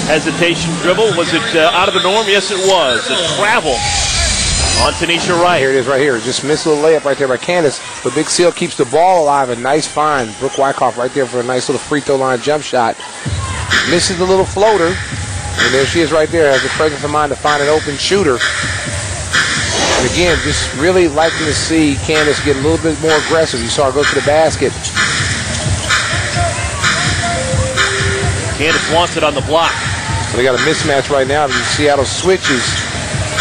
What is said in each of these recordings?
Hesitation dribble. Was it out of the norm? Yes, it was. A travel on Tanisha Wright. Here it is right here. Just missed a little layup right there by Candace. But Big Seal keeps the ball alive. A nice find. Brooke Wyckoff right there for a nice little free throw line jump shot. Misses the little floater. And there she is right there. Has the presence of mind to find an open shooter. And again, just really liking to see Candace get a little bit more aggressive. You saw her go to the basket. Candace wants it on the block. So they got a mismatch right now. Seattle switches.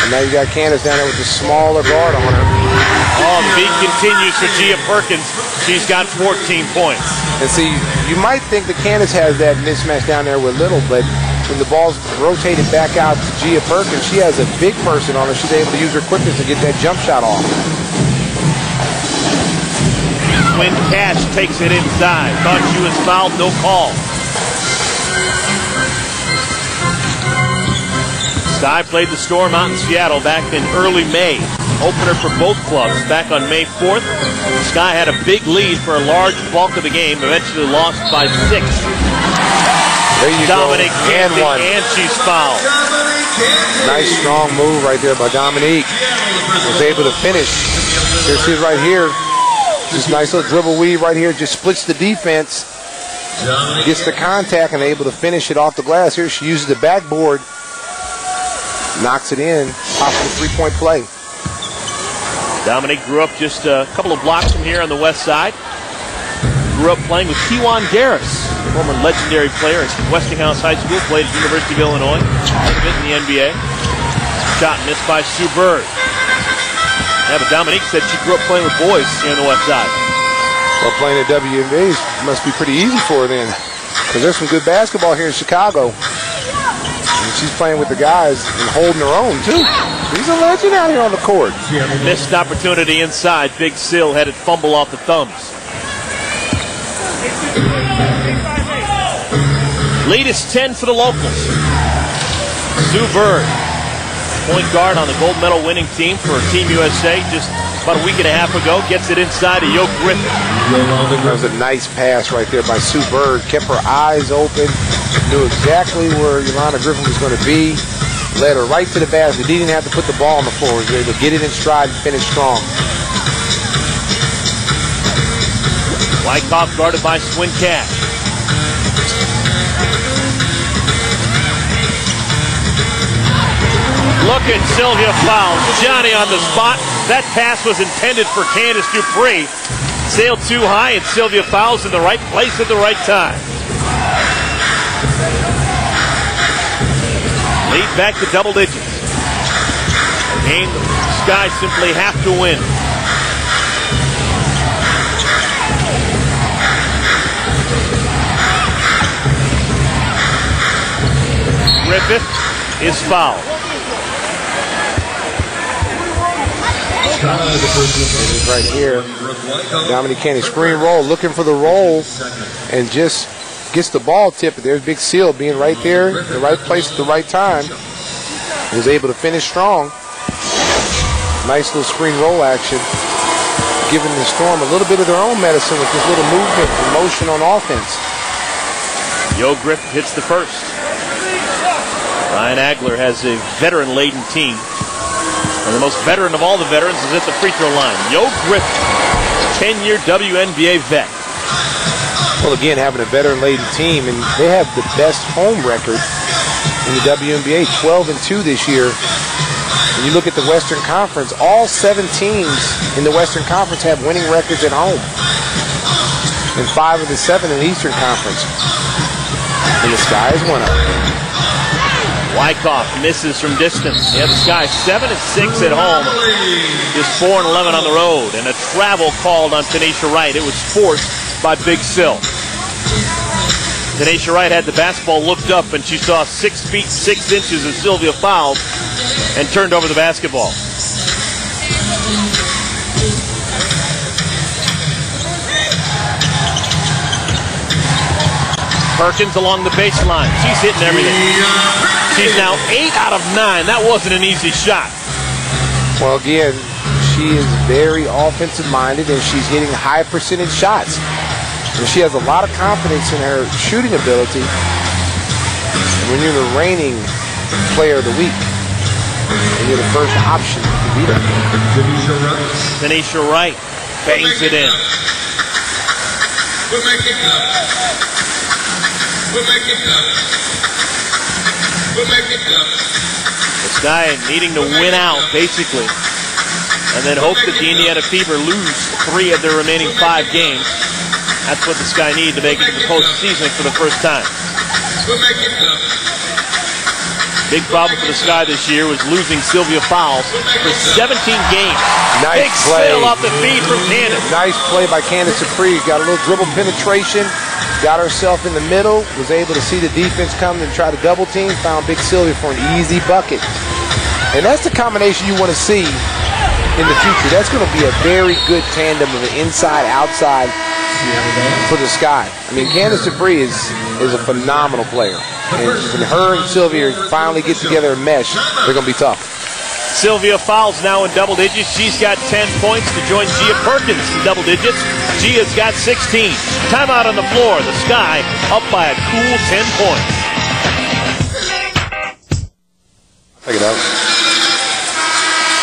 And now you got Candace down there with the smaller guard on her. Oh, the beat continues for Gia Perkins. She's got 14 points. And see, you might think that Candace has that mismatch down there with Little, but when the ball's rotated back out to Gia Perkins, she has a big person on her. She's able to use her quickness to get that jump shot off. When Cash takes it inside. Thought she was fouled, no call. Sky played the Storm out in Seattle back in early May. Opener for both clubs back on May 4th. Sky had a big lead for a large bulk of the game, eventually lost by 6. There you Dominique go. and she's fouled. Nice strong move right there by Dominique. Was able to finish. Here she is right here. Just nice little dribble weave right here. Just splits the defense. Gets the contact and able to finish it off the glass. Here she uses the backboard. Knocks it in. Possible three-point play. Dominique grew up just a couple of blocks from here on the west side. Grew up playing with Kiwan Garris, former legendary player at Westinghouse High School. Played at the University of Illinois. Played a bit in the NBA. Shot missed by Sue Bird. Yeah, but Dominique said she grew up playing with boys here on the west side. Well, playing at Wnba must be pretty easy for her then, because there's some good basketball here in Chicago. She's playing with the guys and holding her own, too. She's a legend out here on the court. Missed opportunity inside. Big Sill had it fumble off the thumbs. Lead is 10 for the locals. Sue Bird, point guard on the gold medal winning team for Team USA just about a week and a half ago, gets it inside to Yo Griffin. That was a nice pass right there by Sue Bird. Kept her eyes open. Knew exactly where Yolanda Griffin was going to be. Led her right to the basket. Didn't have to put the ball on the floor. She was able to get it in stride and finish strong. Wyckoff guarded by Swin Cash. Look at Sylvia Fowles. Johnny on the spot. That pass was intended for Candace Dupree. Sailed too high, and Sylvia Fowles in the right place at the right time. Lead back to double digits. A game the Sky simply have to win. Griffith is fouled. Right here. Dominique Candy screen roll, looking for the roll, and just gets the ball tipped. There's Big Seal being right there, in the right place at the right time. He was able to finish strong. Nice little screen roll action, giving the Storm a little bit of their own medicine with this little movement and motion on offense. Yo Griffith hits the first. Ryan Agler has a veteran-laden team. And the most veteran of all the veterans is at the free throw line. Yo Griffith, 10-year WNBA vet. Well, again, having a veteran-laden team, and they have the best home record in the WNBA, 12-2 this year. When you look at the Western Conference, all 7 teams in the Western Conference have winning records at home, and 5 of the 7 in the Eastern Conference. And the Sky is one of them. Wyckoff misses from distance. Yeah, the Sky 7-6 at home. Just 4-11 on the road. And a travel called on Tanisha Wright. It was forced by Big Sill. Tanisha Wright had the basketball, looked up, and she saw 6 feet 6 inches of Sylvia Fowles and turned over the basketball. Perkins along the baseline. She's hitting everything. She's now 8 out of 9. That wasn't an easy shot. Well, again, she is very offensive-minded, and she's hitting high percentage shots. And she has a lot of confidence in her shooting ability. And when you're the reigning player of the week, and you're the first option to be there. Tanisha Wright bangs it in. This guy needing to win out, basically, and then hope that the Indiana Fever lose 3 of their remaining 5 games. That's what this guy needs to make it to the postseason for the first time. Big problem for the Sky this year was losing Sylvia Fowles for 17 games. Nice Big play. steal off the feed from Candace. Nice play by Candace Dupree. Got a little dribble penetration, got herself in the middle, was able to see the defense come and try to double team, found Big Sylvia for an easy bucket. And that's the combination you want to see in the future. That's going to be a very good tandem of an inside-outside for the Sky. I mean, Candace Dupree is a phenomenal player. And when her and Sylvia finally get together and mesh, they're going to be tough. Sylvia Fowles now in double digits. She's got 10 points to join Gia Perkins in double digits. Gia's got 16. Timeout on the floor. The Sky up by a cool 10 points. Check it out.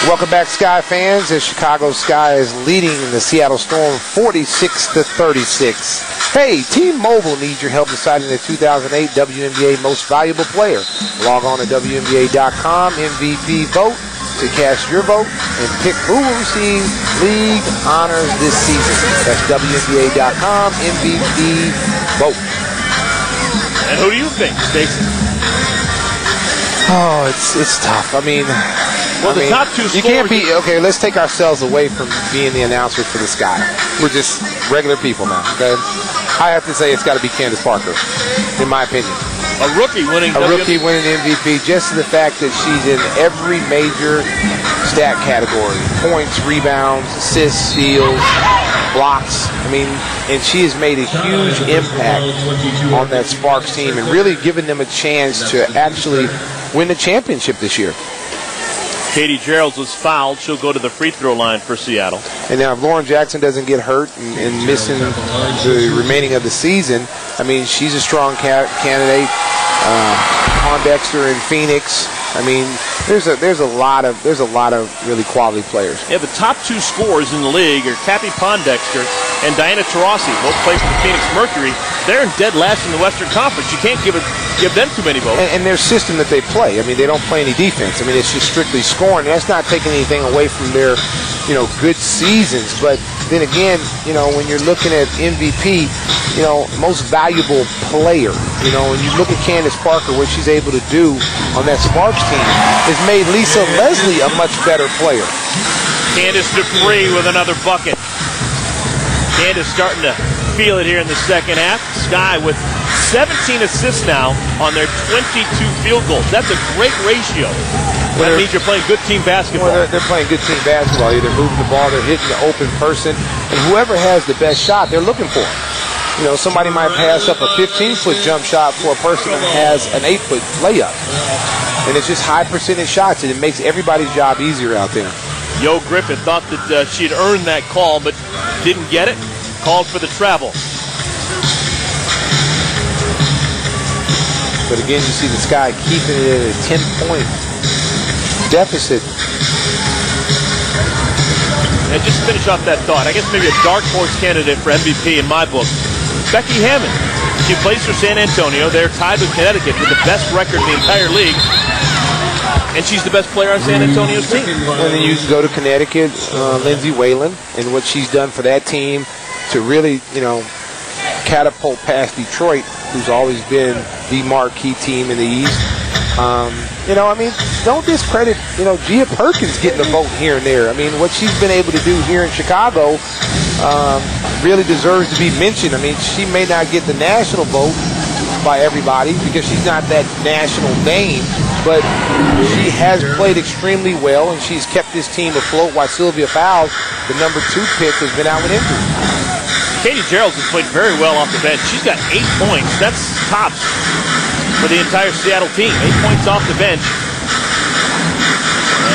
Welcome back, Sky fans, as Chicago Sky is leading the Seattle Storm 46-36. Hey, T-Mobile needs your help deciding the 2008 WNBA Most Valuable Player. Log on to WNBA.com, MVP vote, to cast your vote and pick who will receive league honors this season. That's WNBA.com, MVP vote. And who do you think, Stacey? Oh, it's tough. I mean, the top 2 you can't be, okay, let's take ourselves away from being the announcers for the Sky. We're just regular people now, okay? I have to say it's got to be Candace Parker, in my opinion. A rookie winning MVP, just the fact that she's in every major stat category. Points, rebounds, assists, steals, blocks. I mean, and she has made a huge impact on that Sparks team and really given them a chance to actually win the championship this year. Katie Geralds was fouled. She'll go to the free throw line for Seattle. And now if Lauren Jackson doesn't get hurt and missing the remaining of the season, I mean, she's a strong candidate. Pondexter in Phoenix. I mean, there's a lot of really quality players. Yeah, the top 2 scorers in the league are Cappy Pondexter and Diana Taurasi, both play for the Phoenix Mercury. They're in dead last in the Western Conference. You can't give them too many votes. And their system that they play, I mean, they don't play any defense. I mean, it's just strictly scoring. That's not taking anything away from their, good seasons. But then again, when you're looking at MVP, most valuable player, when you look at Candace Parker, what she's able to do on that Sparks team has made Lisa Leslie a much better player. Candace Dupree with another bucket. Candace starting to feel it here in the second half. Sky with 17 assists now on their 22 field goals. That's a great ratio. That means you're playing good team basketball. Well, they're playing good team basketball. They're moving the ball, they're hitting the open person, and whoever has the best shot, they're looking for. Somebody might pass up a 15-foot jump shot for a person that has an 8-foot layup. And it's just high percentage shots, and it makes everybody's job easier out there. Yo Griffith thought that she'd earned that call, but didn't get it. Called for the travel. But again, you see the Sky keeping it at a 10-point deficit. And just to finish off that thought, I guess maybe a dark horse candidate for MVP in my book, Becky Hammond. She plays for San Antonio. They're tied with Connecticut with the best record in the entire league. And she's the best player on San Antonio's team. And then you go to Connecticut, Lindsay Whalen, and what she's done for that team to really, catapult past Detroit, who's always been the marquee team in the East. Don't discredit, Gia Perkins getting a vote here and there. I mean, what she's been able to do here in Chicago really deserves to be mentioned. I mean, she may not get the national vote by everybody because she's not that national name, but she has played extremely well, and she's kept this team afloat while Sylvia Fowles, the number 2 pick, has been out with injury. Katie Geralds has played very well off the bench. She's got 8 points. That's tops for the entire Seattle team. 8 points off the bench.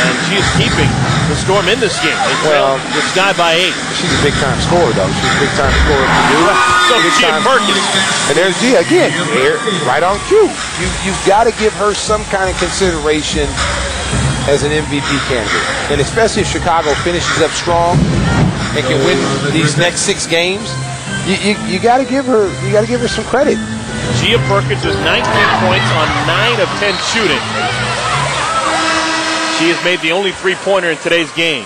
And she is keeping the Storm in this game. They trailed the Sky by 8. She's a big-time scorer, though. She's a big-time scorer for you. So Gia Perkins. And there's Gia again, right on cue. You've got to give her some kind of consideration as an MVP candidate. And especially if Chicago finishes up strong and can win these next 6 games, you got to give her some credit. Gia Perkins has 19 points on 9 of 10 shooting. She has made the only 3-pointer in today's game.